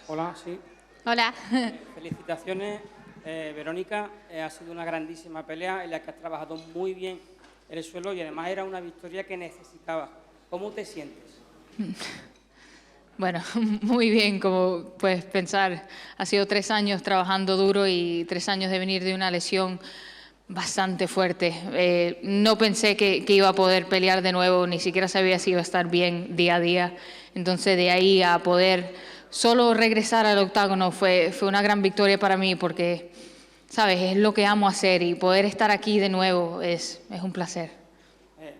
Hola, sí. Hola. Felicitaciones, Verónica. Ha sido una grandísima pelea en la que has trabajado muy bien el suelo y además era una victoria que necesitabas. ¿Cómo te sientes? Bueno, muy bien, como puedes pensar, ha sido 3 años trabajando duro y 3 años de venir de una lesión bastante fuerte. No pensé que iba a poder pelear de nuevo, ni siquiera sabía si iba a estar bien día a día. Entonces de ahí a poder solo regresar al octágono fue una gran victoria para mí porque, sabes, es lo que amo hacer y poder estar aquí de nuevo es un placer.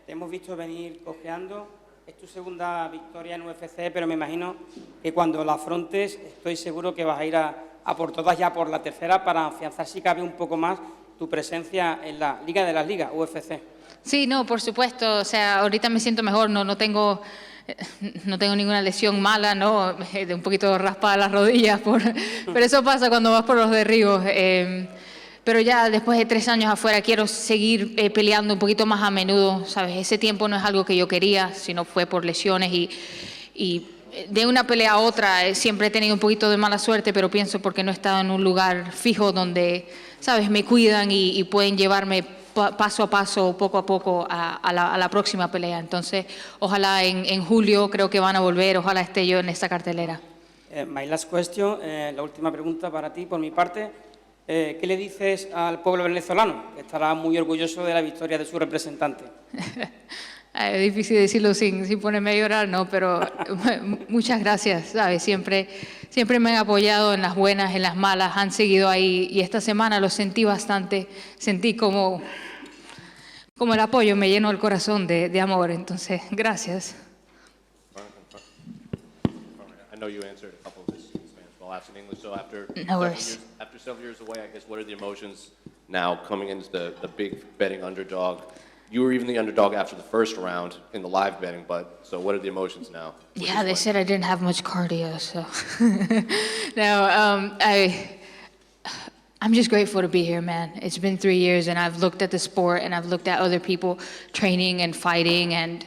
Te hemos visto venir cojeando. Es tu segunda victoria en UFC, pero me imagino que cuando la afrontes estoy seguro que vas a ir a por todas, ya por la tercera, para afianzar si cabe un poco más tu presencia en la Liga de las Ligas, UFC. Sí, no, por supuesto. O sea, ahorita me siento mejor, no tengo ninguna lesión mala, ¿no? De un poquito raspada las rodillas, pero eso pasa cuando vas por los derribos. Pero ya después de 3 años afuera quiero seguir peleando un poquito más a menudo, ¿sabes? Ese tiempo no es algo que yo quería, sino fue por lesiones y de una pelea a otra siempre he tenido un poquito de mala suerte, pero pienso porque no he estado en un lugar fijo donde, ¿sabes? Me cuidan y pueden llevarme paso a paso, poco a poco a la próxima pelea. Entonces, ojalá en julio creo que van a volver, ojalá esté yo en esta cartelera. My last question, la última pregunta para ti, por mi parte. ¿Qué le dices al pueblo venezolano, que estará muy orgulloso de la victoria de su representante? Es difícil decirlo sin ponerme a llorar, ¿no? Pero muchas gracias, ¿sabes? Siempre me han apoyado en las buenas, en las malas, han seguido ahí y esta semana lo sentí bastante, sentí como el apoyo me llenó el corazón de amor, entonces, gracias. I know you answered a couple of this in Spanish, but I'll ask in English. So after several years away, I guess, what are the emotions now coming into the big betting underdog? You were even the underdog after the first round in the live betting, but so what are the emotions now? Yeah, they said I didn't have much cardio, so. No, I'm just grateful to be here, man. It's been 3 years and I've looked at the sport and I've looked at other people training and fighting and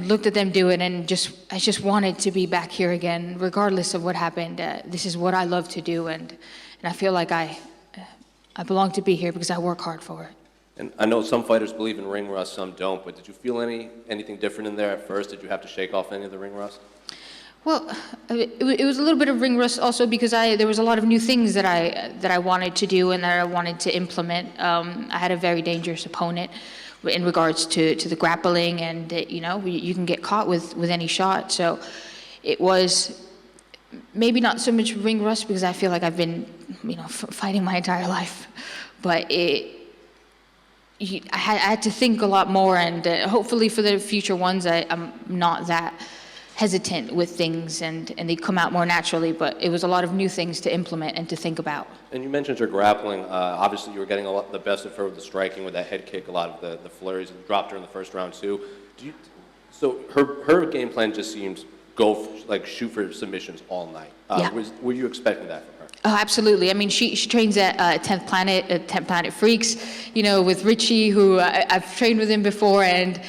looked at them do it and I just wanted to be back here again, regardless of what happened. This is what I love to do and I feel like I belong to be here because I work hard for it. And I know some fighters believe in ring rust, some don't, but did you feel anything different in there at first? Did you have to shake off any of the ring rust? Well, it was a little bit of ring rust also because there was a lot of new things that I wanted to do and that I wanted to implement. I had a very dangerous opponent in regards to the grappling and, you can get caught with any shot. So it was maybe not so much ring rust because I feel like I've been, fighting my entire life. But I had to think a lot more and hopefully for the future ones, I'm not that hesitant with things and they come out more naturally, but it was a lot of new things to implement and to think about. And you mentioned her grappling. Obviously, you were getting the best of her with the striking, with that head kick, a lot of the flurries, and dropped her in the first round too. So her game plan just seemed shoot for submissions all night. Yeah. Were you expecting that from her? Oh, absolutely. I mean, she trains at 10th Planet Freaks, with Richie, who I've trained with him before, and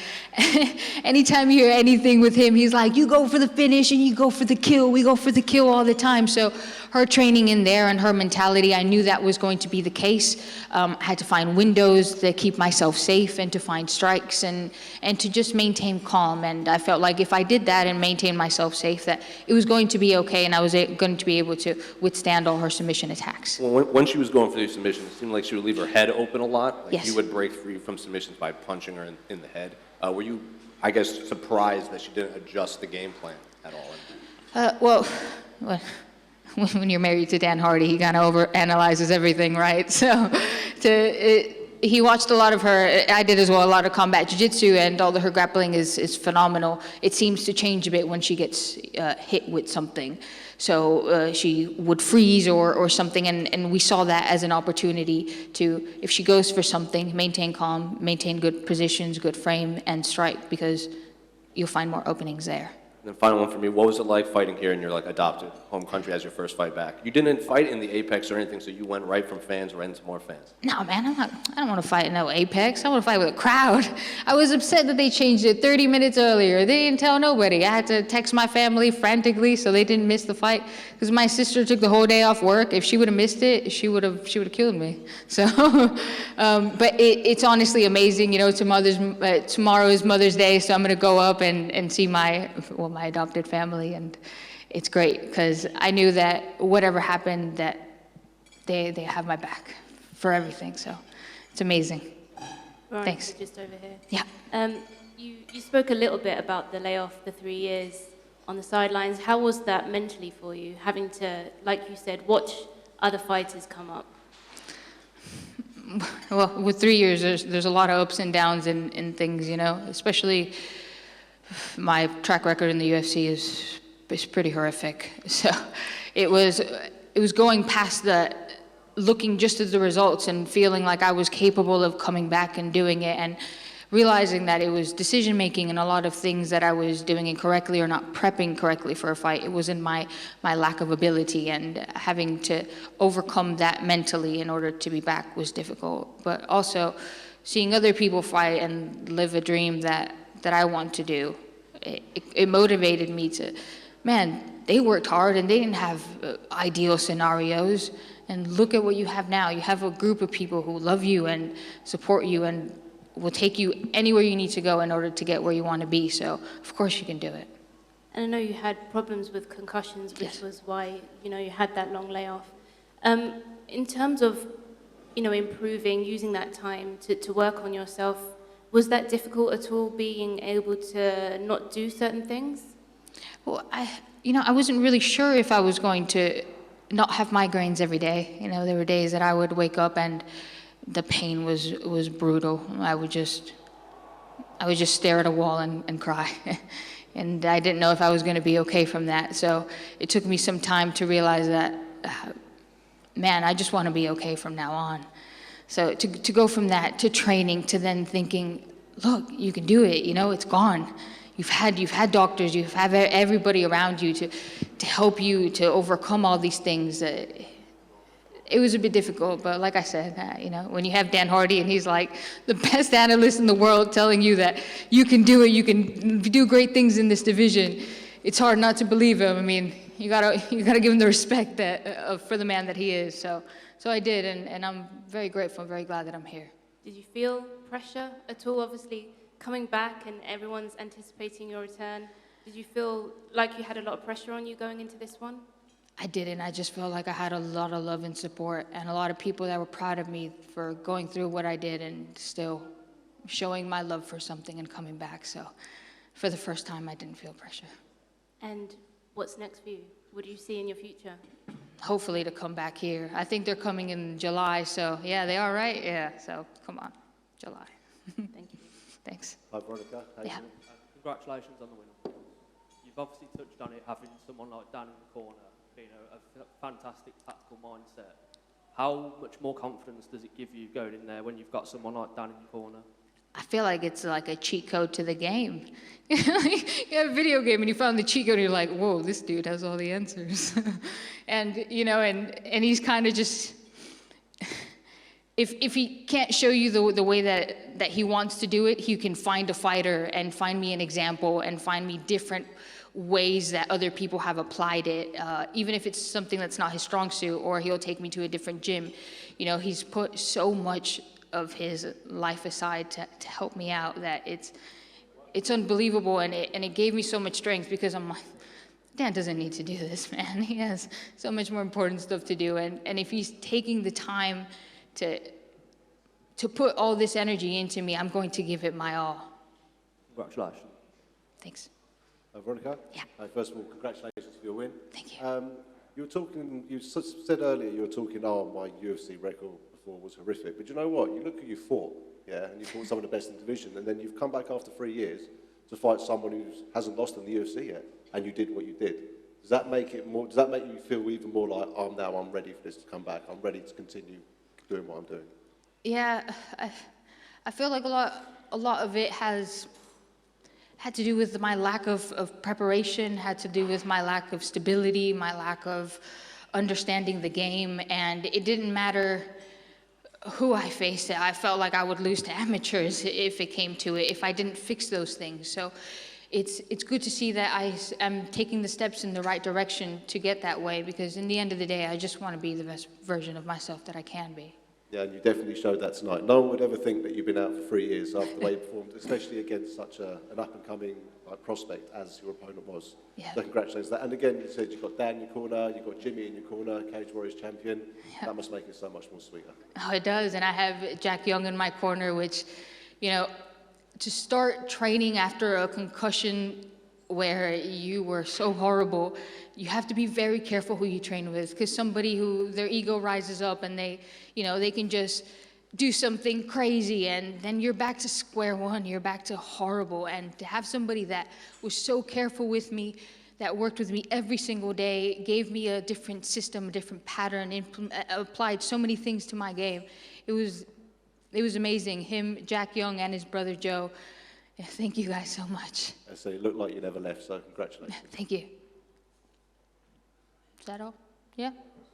anytime you hear anything with him, he's like, you go for the finish and you go for the kill. We go for the kill all the time. So her training in there and her mentality, I knew that was going to be the case. I had to find windows to keep myself safe and to find strikes and to just maintain calm. And I felt like if I did that and maintained myself safe, that it was going to be okay and I was going to be able to withstand all her submission attacks. Well, when she was going for these submissions, it seemed like she would leave her head open a lot. Yes. You would break free from submissions by punching her in the head. Were you, I guess, surprised that she didn't adjust the game plan at all? Well, when you're married to Dan Hardy, he kind of overanalyzes everything, right? So he watched a lot of her, I did as well, a lot of combat jiu-jitsu, and all of her grappling is phenomenal. It seems to change a bit when she gets hit with something. So she would freeze or something, and we saw that as an opportunity to, if she goes for something, maintain calm, maintain good positions, good frame, and strike, because you'll find more openings there. And then final one for me, what was it like fighting here in your like adopted home country as your first fight back? You didn't fight in the Apex or anything, so you went right from fans right into more fans. No, man, I don't want to fight in no Apex. I want to fight with a crowd. I was upset that they changed it 30 minutes earlier. They didn't tell nobody. I had to text my family frantically so they didn't miss the fight. Because my sister took the whole day off work. If she would have missed it, she would have killed me. So, but it's honestly amazing. You know, tomorrow is Mother's Day, so I'm going to go up and see my adopted family, and it's great because I knew that whatever happened, that they have my back for everything. So it's amazing. Veronica, Thanks. just over here. Yeah. You spoke a little bit about the layoff, the 3 years on the sidelines. How was that mentally for you, having to, like you said, watch other fighters come up? Well, with 3 years, there's a lot of ups and downs in things, you know, especially my track record in the UFC is pretty horrific. So it was going past looking just at the results and feeling like I was capable of coming back and doing it, and realizing that it was decision making and a lot of things that I was doing incorrectly or not prepping correctly for a fight. It wasn't my lack of ability, and having to overcome that mentally in order to be back was difficult. But also seeing other people fight and live a dream that I want to do, it motivated me to, man, they worked hard and they didn't have ideal scenarios, and look at what you have now. You have a group of people who love you and support you and will take you anywhere you need to go in order to get where you want to be. So of course you can do it. And I know you had problems with concussions, which Yes. was why, you know, you had that long layoff. In terms of, you know, improving, using that time to work on yourself, was that difficult at all, being able to not do certain things? Well, I wasn't really sure if I was going to not have migraines every day. You know, there were days that I would wake up and the pain was brutal. I would just stare at a wall and cry. And I didn't know if I was going to be okay from that. So it took me some time to realize that, man, I just want to be okay from now on. So to go from that to training to then thinking, look, you can do it, you know, it's gone. You've had doctors, you have everybody around you to help you to overcome all these things. It was a bit difficult, but like I said, you know, when you have Dan Hardy and he's like the best analyst in the world telling you that you can do it, you can do great things in this division, it's hard not to believe him. I mean, you gotta give him the respect that for the man that he is. So I did, and I'm very grateful, very glad that I'm here. Did you feel pressure at all? Obviously, coming back and everyone's anticipating your return. Did you feel like you had a lot of pressure on you going into this one? I didn't. I just felt like I had a lot of love and support and a lot of people that were proud of me for going through what I did and still showing my love for something and coming back. So for the first time, I didn't feel pressure. And what's next for you? What do you see in your future? Hopefully to come back here. I think they're coming in July, so yeah, they are, right? Yeah, so come on, July. Thank you. Thanks. Hi, Veronica. How you Yeah. doing? Congratulations on the win. You've obviously touched on it, having someone like Dan in the corner, being a fantastic tactical mindset. How much more confidence does it give you going in there when you've got someone like Dan in your corner? I feel like it's like a cheat code to the game. You have a video game and you found the cheat code and you're like, whoa, this dude has all the answers. And, you know, and he's kind of just, if he can't show you the way that he wants to do it, he can find a fighter and find me an example and find me different ways that other people have applied it, even if it's something that's not his strong suit, or he'll take me to a different gym. You know, he's put so much of his life aside to help me out that it's unbelievable, and it gave me so much strength, because I'm like, Dan doesn't need to do this, man. He has so much more important stuff to do, and if he's taking the time to put all this energy into me, I'm going to give it my all. Congratulations. Thanks. Veronica? Yeah. First of all, congratulations for your win. Thank you. You said earlier you were talking, my UFC record before was horrific, but you know what? You look at you fought, yeah, and you fought some of the best in the division, and then you've come back after 3 years to fight someone who hasn't lost in the UFC yet, and you did what you did. Does that make you feel even more like, I'm ready for this to come back, I'm ready to continue doing what I'm doing? Yeah, I feel like a lot of it has had to do with my lack of preparation, had to do with my lack of stability, my lack of understanding the game, and it didn't matter who I faced. I felt like I would lose to amateurs if it came to it, if I didn't fix those things. So it's good to see that I am taking the steps in the right direction to get that way, because in the end of the day, I just want to be the best version of myself that I can be. Yeah, and you definitely showed that tonight. No one would ever think that you've been out for 3 years after the way you performed, especially against such an up-and-coming prospect as your opponent was. Yeah. So congratulations on that. And again, you said you've got Dan in your corner, you've got Jimmy in your corner, Cage Warriors champion. Yeah. That must make it so much more sweeter. Oh, it does, and I have Jack Young in my corner, which, you know, to start training after a concussion where you were so horrible, you have to be very careful who you train with, because somebody who their ego rises up and they, you know, they can just do something crazy and then you're back to square one, you're back to horrible. And to have somebody that was so careful with me, that worked with me every single day, gave me a different system, a different pattern, applied so many things to my game. It was amazing. Him, Jack Young, and his brother Joe. Yeah, thank you guys so much. So it looked like you never left, so congratulations. Thank you. Is that all? Yeah?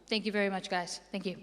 Thank you very much, guys. Thank you.